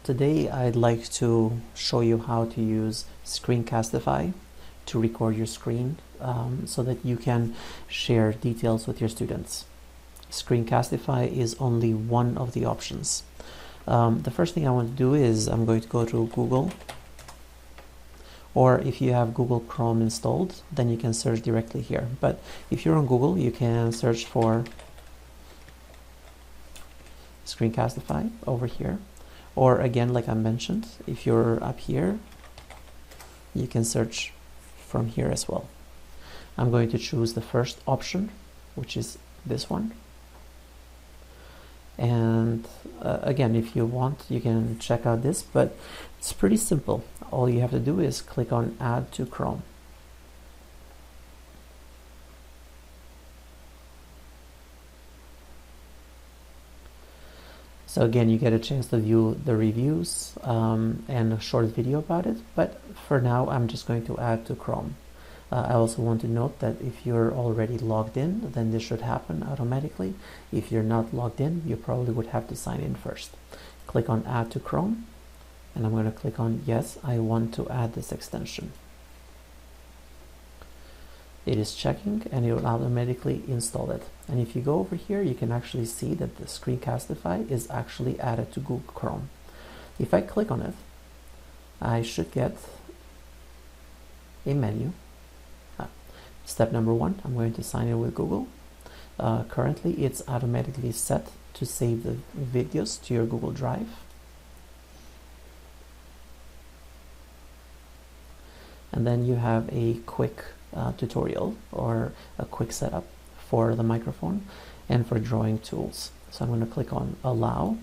Today I'd like to show you how to use Screencastify to record your screen so that you can share details with your students. Screencastify is only one of the options. The first thing I want to do is I'm going to go to Google, or if you have Google Chrome installed, then you can search directly here. But if you're on Google, you can search for Screencastify over here. Or again, like I mentioned, if you're up here, you can search from here as well. I'm going to choose the first option, which is this one. And again, if you want, you can check out this, but it's pretty simple. All you have to do is click on Add to Chrome. So again, you get a chance to view the reviews and a short video about it, but for now I'm just going to add to Chrome. I also want to note that if you're already logged in, then this should happen automatically. If you're not logged in, you probably would have to sign in first. Click on Add to Chrome, and I'm going to click on Yes, I want to add this extension. It is checking and it will automatically install it. And if you go over here, you can actually see that the Screencastify is actually added to Google Chrome. If I click on it, I should get a menu. Step number 1, I'm going to sign in with Google. Currently, it's automatically set to save the videos to your Google Drive. And then you have a quick tutorial or a quick setup for the microphone and for drawing tools. So I'm going to click on Allow,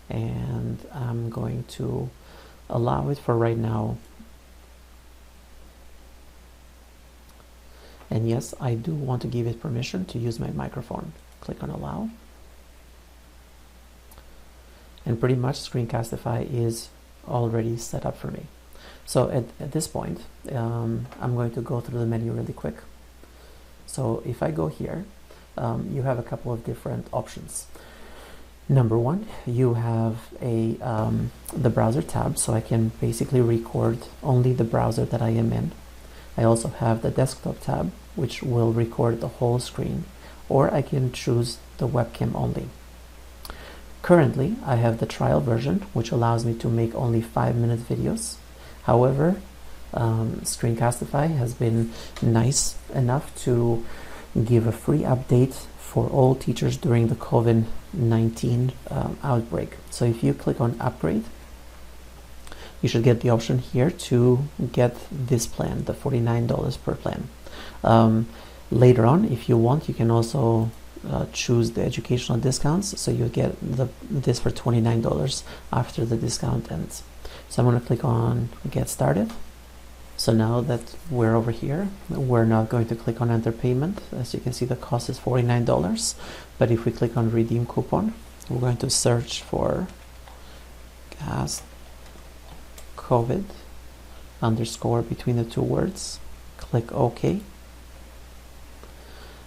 and I'm going to allow it for right now. And yes, I do want to give it permission to use my microphone. Click on Allow. And pretty much Screencastify is already set up for me. So at this point, I'm going to go through the menu really quick. So if I go here, you have a couple of different options. Number 1, you have the browser tab, so I can basically record only the browser that I am in. I also have the desktop tab, which will record the whole screen, or I can choose the webcam only. Currently, I have the trial version, which allows me to make only 5-minute videos. However, Screencastify has been nice enough to give a free update for all teachers during the COVID-19 outbreak. So if you click on Upgrade, you should get the option here to get this plan, the $49 per plan. Later on, if you want, you can also choose the educational discounts, so you get this for $29 after the discount ends. So I'm going to click on Get Started. So now that we're over here, we're not going to click on Enter Payment. As you can see, the cost is $49. But if we click on Redeem Coupon, we're going to search for gas COVID underscore between the two words. Click OK.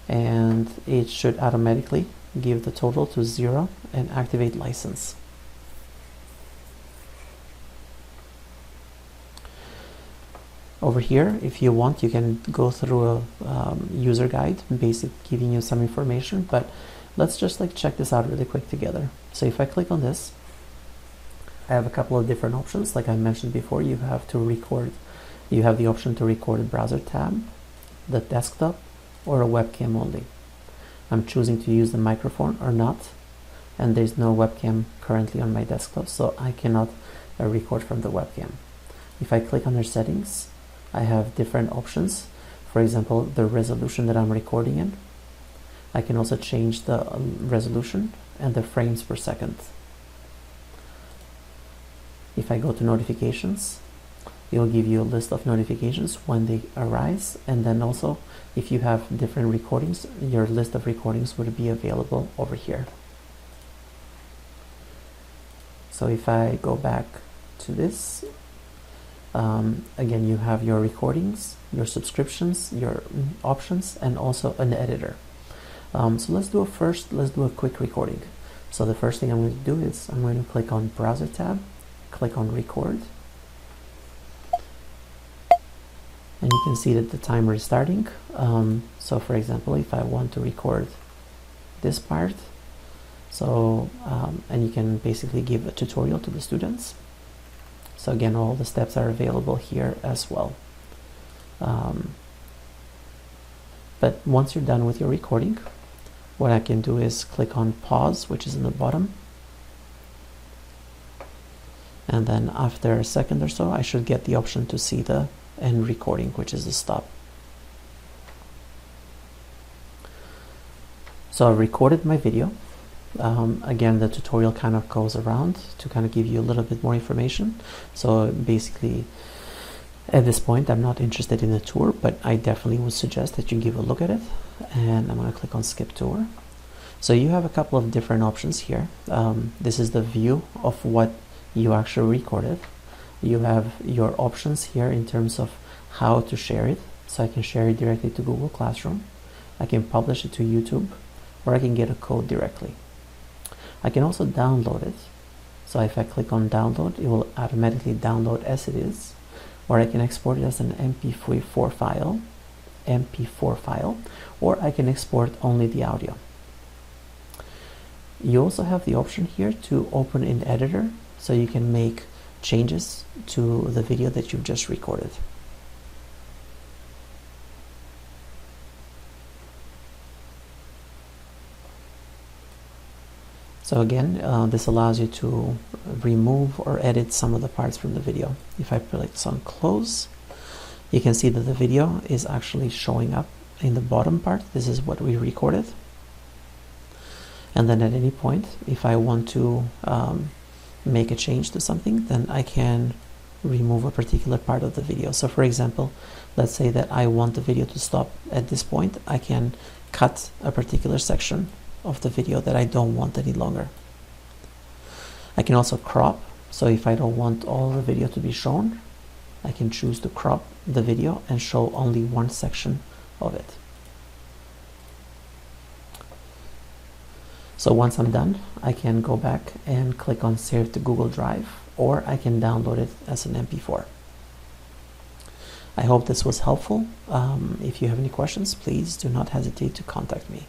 And it should automatically give the total to 0 and activate license. Over here, if you want, you can go through a user guide, basically giving you some information, but let's just check this out really quick together. So if I click on this, I have a couple of different options. Like I mentioned before, you have the option to record a browser tab, the desktop, or a webcam only. I'm choosing to use the microphone or not, and there's no webcam currently on my desktop, so I cannot record from the webcam. If I click under settings, I have different options. For example, the resolution that I'm recording in. I can also change the resolution and the frames per second. If I go to notifications, it'll give you a list of notifications when they arise, and then also if you have different recordings, your list of recordings would be available over here. So if I go back to this, again, you have your recordings, your subscriptions, your options, and also an editor. So let's do a quick recording. So the first thing I'm going to do is I'm going to click on Browser tab, click on Record, and you can see that the timer is starting. So for example, if I want to record this part, so and you can basically give a tutorial to the students. So again, all the steps are available here as well. But once you're done with your recording, what I can do is click on pause, which is in the bottom. And then after a second or so, I should get the option to see the end recording, which is the stop. So I've recorded my video. Again, the tutorial kind of goes around to kind of give you a little bit more information. So basically, at this point, I'm not interested in the tour, but I definitely would suggest that you give a look at it. And I'm going to click on Skip Tour. So you have a couple of different options here. This is the view of what you actually recorded. You have your options here in terms of how to share it. So I can share it directly to Google Classroom. I can publish it to YouTube, or I can get a code directly. I can also download it. So if I click on download, it will automatically download as it is. Or I can export it as an MP4 file, or I can export only the audio. You also have the option here to open in editor, so you can make changes to the video that you've just recorded. So again, this allows you to remove or edit some of the parts from the video. If I click on close, you can see that the video is actually showing up in the bottom part. This is what we recorded. And then at any point, if I want to make a change to something, then I can remove a particular part of the video. So for example, let's say that I want the video to stop at this point. I can cut a particular section of the video that I don't want any longer. I can also crop. So if I don't want all the video to be shown, I can choose to crop the video and show only one section of it. So once I'm done, I can go back and click on Save to Google Drive, or I can download it as an MP4. I hope this was helpful. If you have any questions, please do not hesitate to contact me.